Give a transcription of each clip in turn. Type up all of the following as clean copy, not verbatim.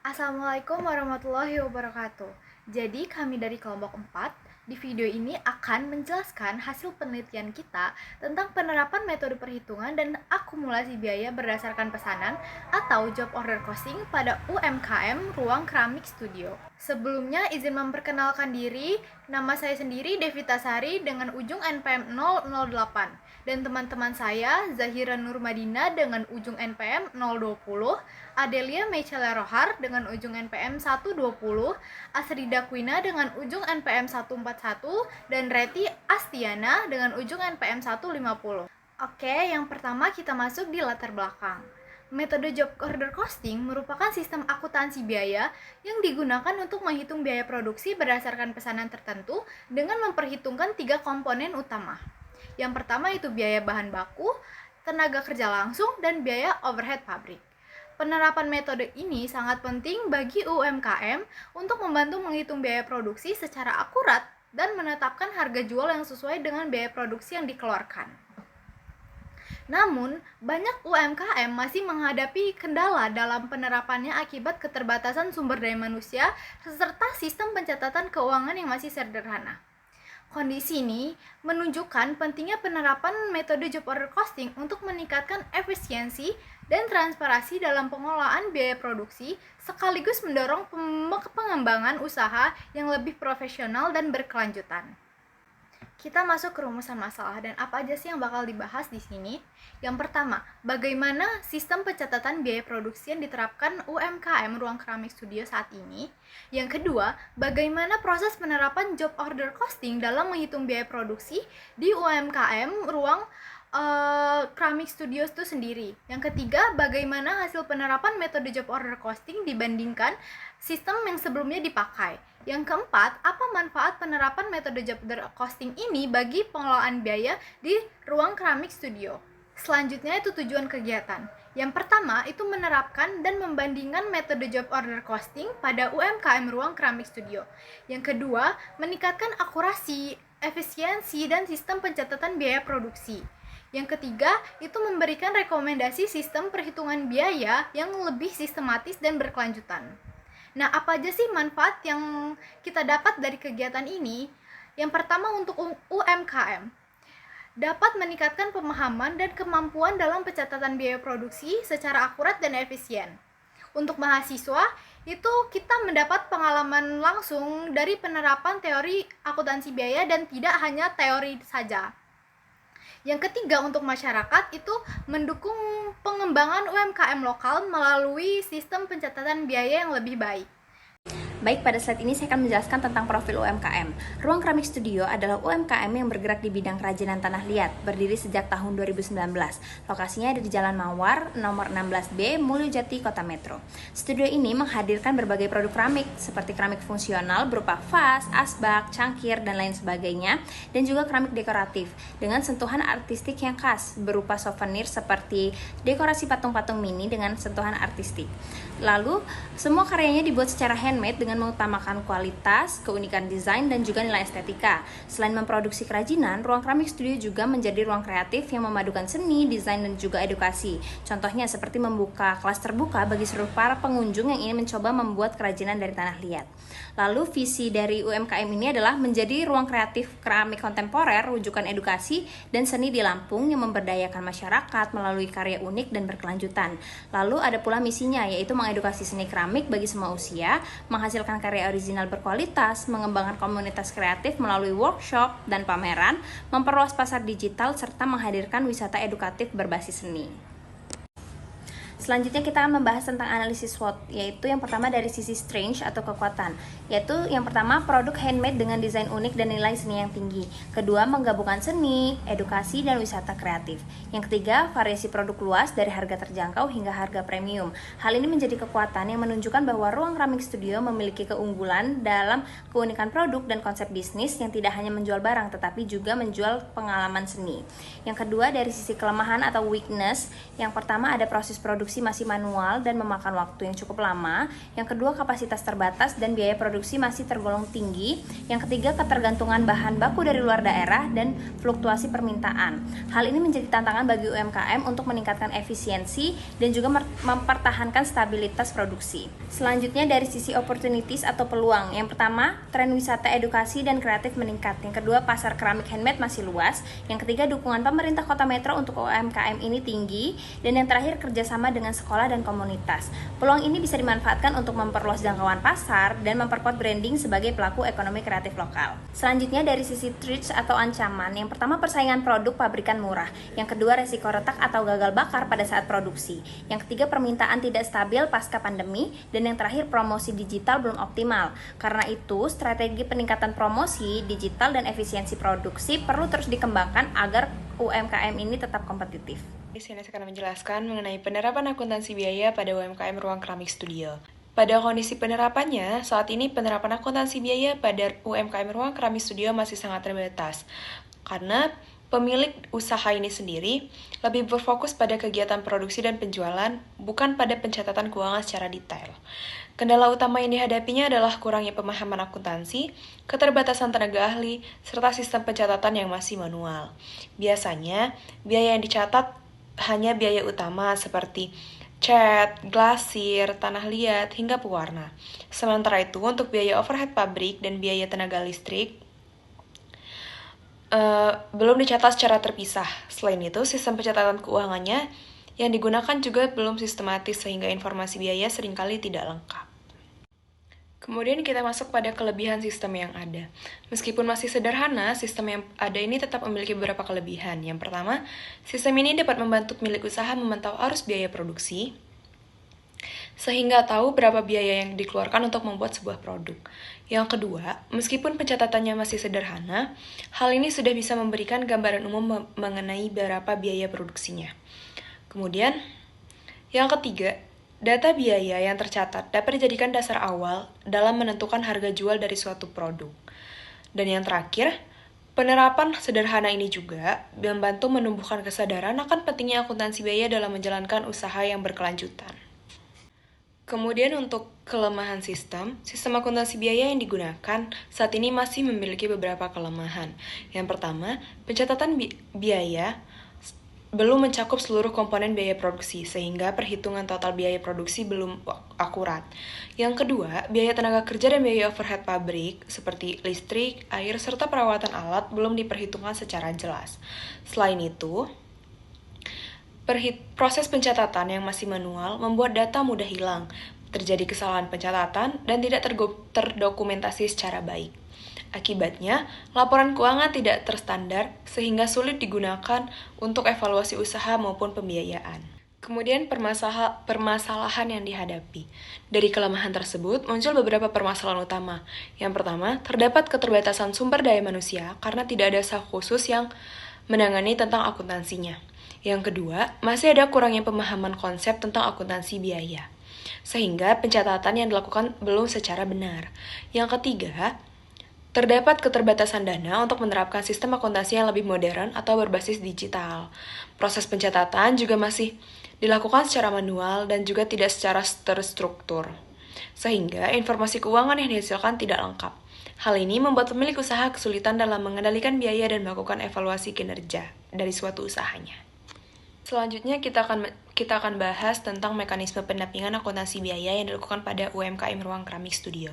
Assalamualaikum warahmatullahi wabarakatuh. Jadi kami dari kelompok 4 di video ini akan menjelaskan hasil penelitian kita tentang penerapan metode perhitungan dan akumulasi biaya berdasarkan pesanan atau job order costing pada UMKM Ruang Keramik Studio. Sebelumnya izin memperkenalkan diri, nama saya sendiri Devita Sari dengan ujung NPM 008 dan teman-teman saya Zahira Nurmadina dengan ujung NPM 020, Adelia Meicela Rohar dengan ujung NPM 120, Asrida Kwina dengan ujung NPM 141, dan Reti Astiana dengan ujung NPM 150. Oke, yang pertama kita masuk di latar belakang. Metode job order costing merupakan sistem akuntansi biaya yang digunakan untuk menghitung biaya produksi berdasarkan pesanan tertentu dengan memperhitungkan 3 komponen utama. Yang pertama itu biaya bahan baku, tenaga kerja langsung, dan biaya overhead pabrik. Penerapan metode ini sangat penting bagi UMKM untuk membantu menghitung biaya produksi secara akurat dan menetapkan harga jual yang sesuai dengan biaya produksi yang dikeluarkan. Namun, banyak UMKM masih menghadapi kendala dalam penerapannya akibat keterbatasan sumber daya manusia serta sistem pencatatan keuangan yang masih sederhana. Kondisi ini menunjukkan pentingnya penerapan metode job order costing untuk meningkatkan efisiensi dan transparansi dalam pengelolaan biaya produksi, sekaligus mendorong pengembangan usaha yang lebih profesional dan berkelanjutan. Kita masuk ke rumusan masalah dan apa aja sih yang bakal dibahas di sini? Yang pertama, bagaimana sistem pencatatan biaya produksi yang diterapkan UMKM Ruang Keramik Studio saat ini? Yang kedua, bagaimana proses penerapan job order costing dalam menghitung biaya produksi di UMKM Ruang Keramik Studio itu sendiri. Yang ketiga, bagaimana hasil penerapan metode job order costing dibandingkan sistem yang sebelumnya dipakai. Yang keempat, apa manfaat penerapan metode job order costing ini bagi pengelolaan biaya di Ruang Keramik Studio. Selanjutnya itu tujuan kegiatan. Yang pertama itu menerapkan dan membandingkan metode job order costing pada UMKM Ruang Keramik Studio. Yang kedua, meningkatkan akurasi, efisiensi, dan sistem pencatatan biaya produksi. Yang ketiga, itu memberikan rekomendasi sistem perhitungan biaya yang lebih sistematis dan berkelanjutan. Nah, apa aja sih manfaat yang kita dapat dari kegiatan ini? Yang pertama untuk UMKM, dapat meningkatkan pemahaman dan kemampuan dalam pencatatan biaya produksi secara akurat dan efisien. Untuk mahasiswa, itu kita mendapat pengalaman langsung dari penerapan teori akuntansi biaya dan tidak hanya teori saja. Yang ketiga, untuk masyarakat itu mendukung pengembangan UMKM lokal melalui sistem pencatatan biaya yang lebih baik. Baik, pada slide ini saya akan menjelaskan tentang profil UMKM. Ruang Keramik Studio adalah UMKM yang bergerak di bidang kerajinan tanah liat, berdiri sejak tahun 2019. Lokasinya ada di Jalan Mawar, nomor 16B, Mulyojati, Kota Metro. Studio ini menghadirkan berbagai produk keramik, seperti keramik fungsional berupa vas, asbak, cangkir, dan lain sebagainya, dan juga keramik dekoratif, dengan sentuhan artistik yang khas, berupa souvenir seperti dekorasi patung-patung mini dengan sentuhan artistik. Lalu, semua karyanya dibuat secara handmade dengan mengutamakan kualitas, keunikan desain, dan juga nilai estetika. Selain memproduksi kerajinan, Ruang Keramik Studio juga menjadi ruang kreatif yang memadukan seni, desain, dan juga edukasi. Contohnya seperti membuka kelas terbuka bagi seluruh para pengunjung yang ingin mencoba membuat kerajinan dari tanah liat. Lalu visi dari UMKM ini adalah menjadi ruang kreatif keramik kontemporer, rujukan edukasi dan seni di Lampung yang memberdayakan masyarakat melalui karya unik dan berkelanjutan. Lalu ada pula misinya, yaitu mengedukasi seni keramik bagi semua usia, menghasilkan karya original berkualitas, mengembangkan komunitas kreatif melalui workshop dan pameran, memperluas pasar digital, serta menghadirkan wisata edukatif berbasis seni. Selanjutnya kita akan membahas tentang analisis SWOT, yaitu yang pertama dari sisi strength atau kekuatan, yaitu yang pertama produk handmade dengan desain unik dan nilai seni yang tinggi. Kedua, menggabungkan seni, edukasi, dan wisata kreatif. Yang ketiga, variasi produk luas dari harga terjangkau hingga harga premium. Hal ini menjadi kekuatan yang menunjukkan bahwa Ruang Keramik Studio memiliki keunggulan dalam keunikan produk dan konsep bisnis yang tidak hanya menjual barang tetapi juga menjual pengalaman seni. Yang kedua, dari sisi kelemahan atau weakness, yang pertama ada proses produksi produksi masih manual dan memakan waktu yang cukup lama. Yang kedua, kapasitas terbatas dan biaya produksi masih tergolong tinggi. Yang ketiga, ketergantungan bahan baku dari luar daerah dan fluktuasi permintaan. Hal ini menjadi tantangan bagi UMKM untuk meningkatkan efisiensi dan juga mempertahankan stabilitas produksi. Selanjutnya dari sisi opportunities atau peluang. Yang pertama, tren wisata edukasi dan kreatif meningkat. Yang kedua, pasar keramik handmade masih luas. Yang ketiga, dukungan pemerintah Kota Metro untuk UMKM ini tinggi. Dan yang terakhir, kerjasama dengan sekolah dan komunitas. Peluang ini bisa dimanfaatkan untuk memperluas jangkauan pasar dan memperkuat branding sebagai pelaku ekonomi kreatif lokal. Selanjutnya dari sisi threats atau ancaman. Yang pertama, persaingan produk pabrikan murah. Yang kedua, resiko retak atau gagal bakar pada saat produksi. Yang ketiga, permintaan tidak stabil pasca pandemi. Dan yang terakhir, promosi digital belum optimal. Karena itu, strategi peningkatan promosi digital dan efisiensi produksi perlu terus dikembangkan agar UMKM ini tetap kompetitif. Di sini saya akan menjelaskan mengenai penerapan akuntansi biaya pada UMKM Ruang Keramik Studio. Pada kondisi penerapannya, saat ini penerapan akuntansi biaya pada UMKM Ruang Keramik Studio masih sangat terbatas. Karena pemilik usaha ini sendiri lebih berfokus pada kegiatan produksi dan penjualan, bukan pada pencatatan keuangan secara detail. Kendala utama yang dihadapinya adalah kurangnya pemahaman akuntansi, keterbatasan tenaga ahli, serta sistem pencatatan yang masih manual. Biasanya, biaya yang dicatat hanya biaya utama seperti cat, glasir, tanah liat, hingga pewarna. Sementara itu, untuk biaya overhead pabrik dan biaya tenaga listrik, belum dicatat secara terpisah. Selain itu, sistem pencatatan keuangannya yang digunakan juga belum sistematis sehingga informasi biaya seringkali tidak lengkap. Kemudian kita masuk pada kelebihan sistem yang ada. Meskipun masih sederhana, sistem yang ada ini tetap memiliki beberapa kelebihan. Yang pertama, sistem ini dapat membantu pemilik usaha memantau arus biaya produksi, sehingga tahu berapa biaya yang dikeluarkan untuk membuat sebuah produk. Yang kedua, meskipun pencatatannya masih sederhana, hal ini sudah bisa memberikan gambaran umum mengenai berapa biaya produksinya. Kemudian, yang ketiga, data biaya yang tercatat dapat dijadikan dasar awal dalam menentukan harga jual dari suatu produk. Dan yang terakhir, penerapan sederhana ini juga membantu menumbuhkan kesadaran akan pentingnya akuntansi biaya dalam menjalankan usaha yang berkelanjutan. Kemudian untuk kelemahan sistem akuntansi biaya yang digunakan saat ini masih memiliki beberapa kelemahan. Yang pertama, pencatatan biaya belum mencakup seluruh komponen biaya produksi, sehingga perhitungan total biaya produksi belum akurat. Yang kedua, biaya tenaga kerja dan biaya overhead pabrik, seperti listrik, air, serta perawatan alat belum diperhitungkan secara jelas. Selain itu, proses pencatatan yang masih manual membuat data mudah hilang, terjadi kesalahan pencatatan, dan tidak terdokumentasi secara baik. Akibatnya, laporan keuangan tidak terstandar sehingga sulit digunakan untuk evaluasi usaha maupun pembiayaan. Kemudian permasalahan yang dihadapi. Dari kelemahan tersebut muncul beberapa permasalahan utama. Yang pertama, terdapat keterbatasan sumber daya manusia karena tidak ada staff khusus yang menangani tentang akuntansinya. Yang kedua, masih ada kurangnya pemahaman konsep tentang akuntansi biaya, sehingga pencatatan yang dilakukan belum secara benar. Yang ketiga, terdapat keterbatasan dana untuk menerapkan sistem akuntansi yang lebih modern atau berbasis digital. Proses pencatatan juga masih dilakukan secara manual dan juga tidak secara terstruktur, sehingga informasi keuangan yang dihasilkan tidak lengkap. Hal ini membuat pemilik usaha kesulitan dalam mengendalikan biaya dan melakukan evaluasi kinerja dari suatu usahanya. Selanjutnya kita akan bahas tentang mekanisme pendampingan akuntansi biaya yang dilakukan pada UMKM Ruang Keramik Studio.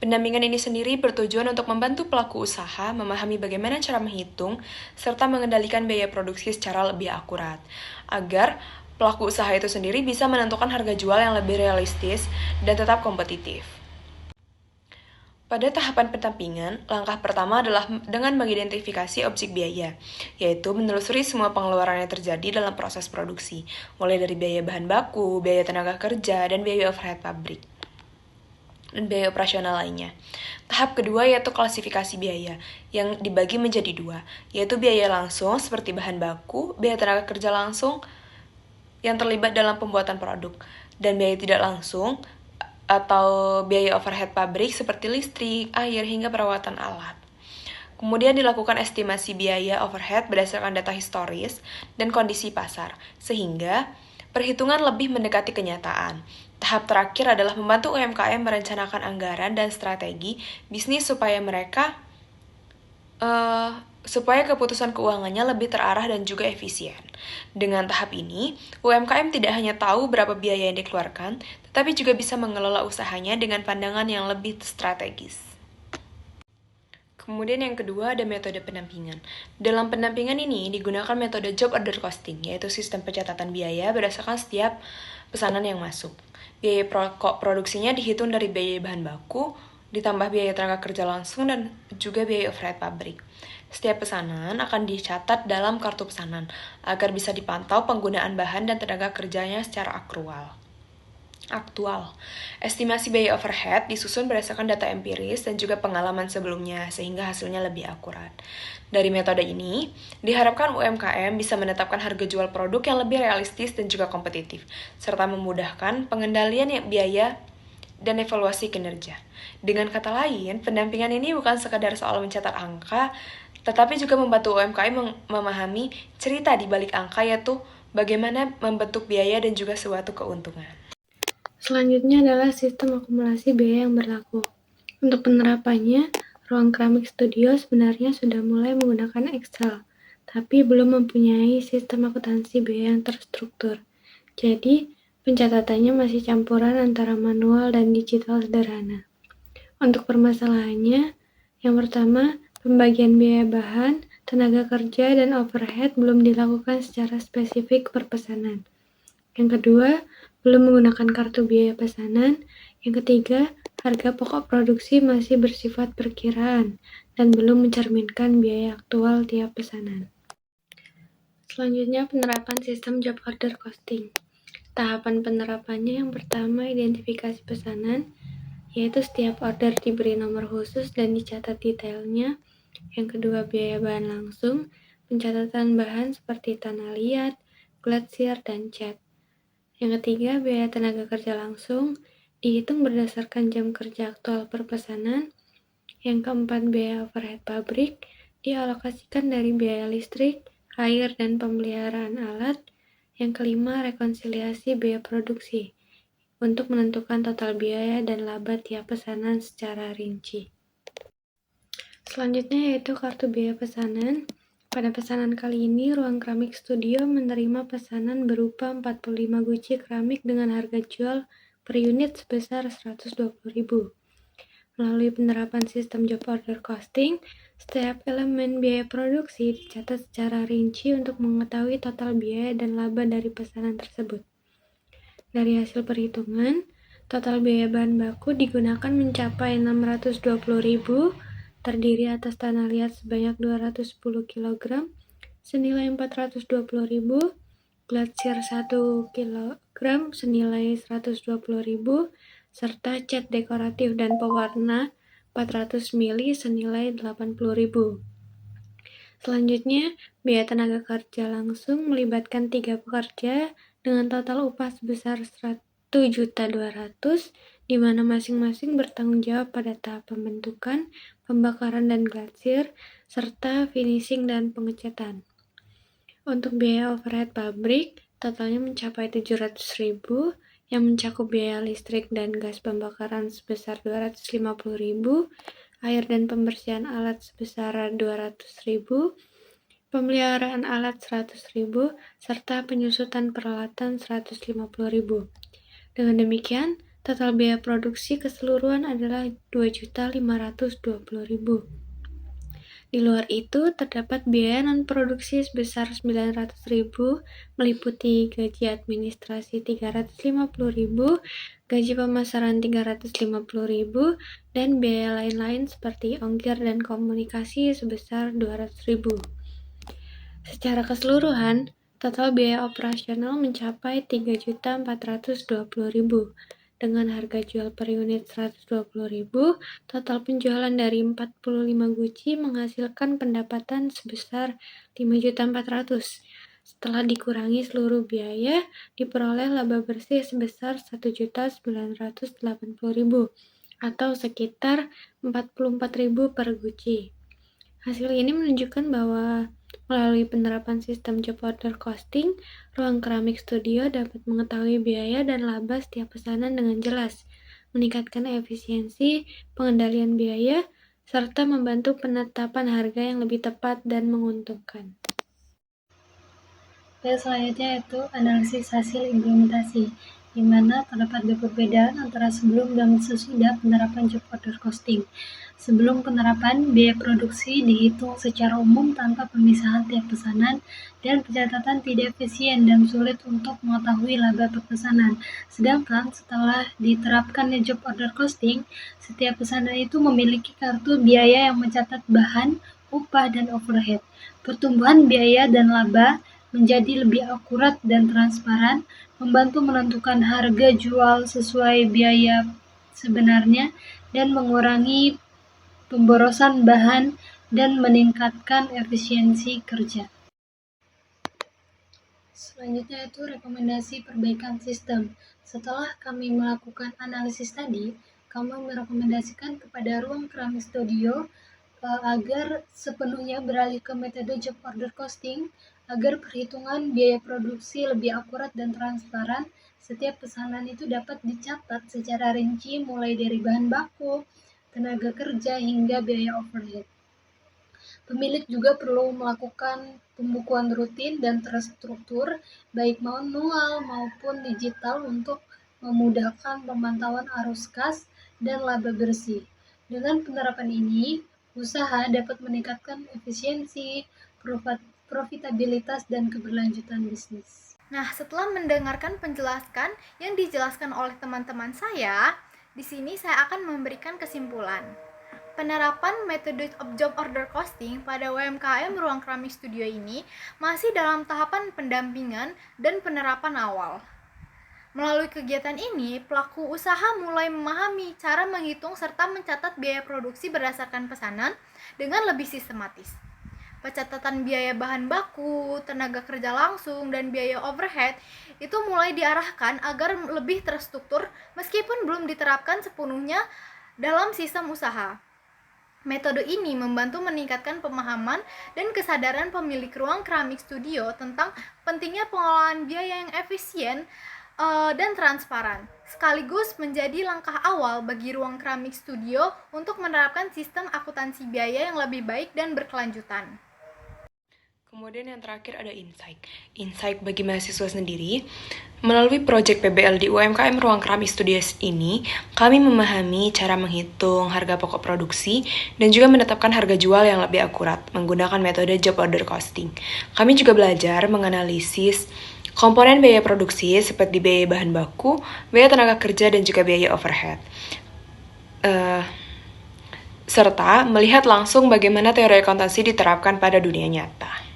Pendampingan ini sendiri bertujuan untuk membantu pelaku usaha memahami bagaimana cara menghitung serta mengendalikan biaya produksi secara lebih akurat, agar pelaku usaha itu sendiri bisa menentukan harga jual yang lebih realistis dan tetap kompetitif. Pada tahapan pendampingan, langkah pertama adalah dengan mengidentifikasi objek biaya, yaitu menelusuri semua pengeluaran yang terjadi dalam proses produksi, mulai dari biaya bahan baku, biaya tenaga kerja, dan biaya overhead pabrik, dan biaya operasional lainnya. Tahap kedua yaitu klasifikasi biaya, yang dibagi menjadi dua, yaitu biaya langsung seperti bahan baku, biaya tenaga kerja langsung yang terlibat dalam pembuatan produk, dan biaya tidak langsung atau biaya overhead pabrik seperti listrik, air, hingga perawatan alat. Kemudian dilakukan estimasi biaya overhead berdasarkan data historis dan kondisi pasar, sehingga perhitungan lebih mendekati kenyataan. Tahap terakhir adalah membantu UMKM merencanakan anggaran dan strategi bisnis supaya keputusan keuangannya lebih terarah dan juga efisien. Dengan tahap ini, UMKM tidak hanya tahu berapa biaya yang dikeluarkan, tetapi juga bisa mengelola usahanya dengan pandangan yang lebih strategis. Kemudian yang kedua ada metode pendampingan. Dalam pendampingan ini digunakan metode job order costing, yaitu sistem pencatatan biaya berdasarkan setiap pesanan yang masuk. Biaya pokok produksinya dihitung dari biaya bahan baku, ditambah biaya tenaga kerja langsung dan juga biaya overhead pabrik. Setiap pesanan akan dicatat dalam kartu pesanan agar bisa dipantau penggunaan bahan dan tenaga kerjanya secara aktual. Estimasi biaya overhead disusun berdasarkan data empiris dan juga pengalaman sebelumnya sehingga hasilnya lebih akurat. Dari metode ini, diharapkan UMKM bisa menetapkan harga jual produk yang lebih realistis dan juga kompetitif, serta memudahkan pengendalian biaya dan evaluasi kinerja. Dengan kata lain, pendampingan ini bukan sekadar soal mencatat angka, tetapi juga membantu UMKM memahami cerita di balik angka, yaitu bagaimana membentuk biaya dan juga suatu keuntungan. Selanjutnya adalah sistem akumulasi biaya yang berlaku. Untuk penerapannya, Ruang Keramik Studio sebenarnya sudah mulai menggunakan Excel, tapi belum mempunyai sistem akuntansi biaya yang terstruktur. Jadi, pencatatannya masih campuran antara manual dan digital sederhana. Untuk permasalahannya, yang pertama, pembagian biaya bahan, tenaga kerja, dan overhead belum dilakukan secara spesifik per pesanan. Yang kedua, belum menggunakan kartu biaya pesanan. Yang ketiga, harga pokok produksi masih bersifat perkiraan dan belum mencerminkan biaya aktual tiap pesanan. Selanjutnya, penerapan sistem job order costing. Tahapan penerapannya yang pertama, identifikasi pesanan, yaitu setiap order diberi nomor khusus dan dicatat detailnya. Yang kedua, biaya bahan langsung, pencatatan bahan seperti tanah liat, glacier, dan cat. Yang ketiga, biaya tenaga kerja langsung, dihitung berdasarkan jam kerja aktual per pesanan. Yang keempat, biaya overhead pabrik, dialokasikan dari biaya listrik, air, dan pemeliharaan alat. Yang kelima, rekonsiliasi biaya produksi, untuk menentukan total biaya dan laba tiap pesanan secara rinci. Selanjutnya yaitu kartu biaya pesanan. Pada pesanan kali ini, Ruang Keramik Studio menerima pesanan berupa 45 guci keramik dengan harga jual per unit sebesar 120.000. Melalui penerapan sistem job order costing, setiap elemen biaya produksi dicatat secara rinci untuk mengetahui total biaya dan laba dari pesanan tersebut. Dari hasil perhitungan, total biaya bahan baku digunakan mencapai 620.000, terdiri atas tanah liat sebanyak 210 kg, senilai 420.000, glacier 1 kg senilai 120.000, serta cat dekoratif dan pewarna 400 ml senilai 80.000. Selanjutnya, biaya tenaga kerja langsung melibatkan 3 pekerja dengan total upah sebesar 1.200.000, di mana masing-masing bertanggung jawab pada tahap pembentukan, pembakaran dan glacier, serta finishing dan pengecatan. Untuk biaya overhead pabrik, totalnya mencapai 700.000, yang mencakup biaya listrik dan gas pembakaran sebesar 250.000, air dan pembersihan alat sebesar 200.000, pemeliharaan alat 100.000, serta penyusutan peralatan 150.000. Dengan demikian, total biaya produksi keseluruhan adalah 2.520.000. Di luar itu, terdapat biaya non-produksi sebesar 900.000, meliputi gaji administrasi 350.000, gaji pemasaran 350.000, dan biaya lain-lain seperti ongkir dan komunikasi sebesar 200.000. Secara keseluruhan, total biaya operasional mencapai 3.420.000. Dengan harga jual per unit 120.000, total penjualan dari 45 guci menghasilkan pendapatan sebesar 5.400.000. Setelah dikurangi seluruh biaya, diperoleh laba bersih sebesar 1.980.000 atau sekitar 44.000 per guci. Hasil ini menunjukkan bahwa Melalui penerapan sistem job order costing, Ruang Keramik Studio dapat mengetahui biaya dan laba setiap pesanan dengan jelas, meningkatkan efisiensi pengendalian biaya, serta membantu penetapan harga yang lebih tepat dan menguntungkan. Selanjutnya yaitu analisis hasil implementasi, di mana terdapat perbedaan antara sebelum dan sesudah penerapan job order costing. Sebelum penerapan, biaya produksi dihitung secara umum tanpa pemisahan tiap pesanan, dan pencatatan tidak efisien dan sulit untuk mengetahui laba per pesanan. Sedangkan setelah diterapkannya job order costing, setiap pesanan itu memiliki kartu biaya yang mencatat bahan, upah, dan overhead. Pertumbuhan biaya dan laba menjadi lebih akurat dan transparan, membantu menentukan harga jual sesuai biaya sebenarnya, dan mengurangi pemborosan bahan dan meningkatkan efisiensi kerja. Selanjutnya itu rekomendasi perbaikan sistem. Setelah kami melakukan analisis tadi, kami merekomendasikan kepada Ruang Keramik Studio agar sepenuhnya beralih ke metode job order costing agar perhitungan biaya produksi lebih akurat dan transparan. Setiap pesanan itu dapat dicatat secara rinci mulai dari bahan baku, tenaga kerja, hingga biaya overhead. Pemilik juga perlu melakukan pembukuan rutin dan terstruktur, baik manual maupun digital, untuk memudahkan pemantauan arus kas dan laba bersih. Dengan penerapan ini, usaha dapat meningkatkan efisiensi, profitabilitas, dan keberlanjutan bisnis. Nah, setelah mendengarkan penjelasan yang dijelaskan oleh teman-teman saya, di sini saya akan memberikan kesimpulan. Penerapan metode job order costing pada UMKM Ruang Keramik Studio ini masih dalam tahapan pendampingan dan penerapan awal. Melalui kegiatan ini, pelaku usaha mulai memahami cara menghitung serta mencatat biaya produksi berdasarkan pesanan dengan lebih sistematis. Pencatatan biaya bahan baku, tenaga kerja langsung, dan biaya overhead itu mulai diarahkan agar lebih terstruktur meskipun belum diterapkan sepenuhnya dalam sistem usaha. Metode ini membantu meningkatkan pemahaman dan kesadaran pemilik Ruang Keramik Studio tentang pentingnya pengelolaan biaya yang efisien dan transparan, sekaligus menjadi langkah awal bagi Ruang Keramik Studio untuk menerapkan sistem akuntansi biaya yang lebih baik dan berkelanjutan. Kemudian yang terakhir ada insight. Insight bagi mahasiswa sendiri. Melalui proyek PBL di UMKM Ruang Keramik Studios ini, kami memahami cara menghitung harga pokok produksi dan juga menetapkan harga jual yang lebih akurat menggunakan metode job order costing. Kami juga belajar menganalisis komponen biaya produksi seperti biaya bahan baku, biaya tenaga kerja, dan juga biaya overhead. Serta melihat langsung bagaimana teori akuntansi diterapkan pada dunia nyata.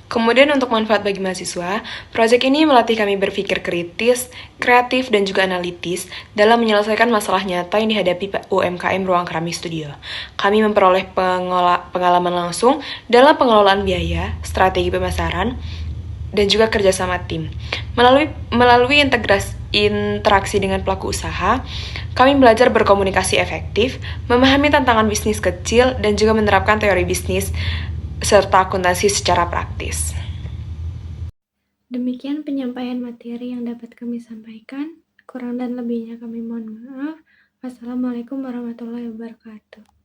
Kemudian untuk manfaat bagi mahasiswa, proyek ini melatih kami berpikir kritis, kreatif, dan juga analitis dalam menyelesaikan masalah nyata yang dihadapi UMKM Ruang Keramik Studio. Kami memperoleh pengalaman langsung dalam pengelolaan biaya, strategi pemasaran, dan juga kerjasama tim. Melalui interaksi dengan pelaku usaha, kami belajar berkomunikasi efektif, memahami tantangan bisnis kecil, dan juga menerapkan teori bisnis serta akuntansi secara praktis. Demikian penyampaian materi yang dapat kami sampaikan. Kurang dan lebihnya kami mohon maaf. Wassalamualaikum warahmatullahi wabarakatuh.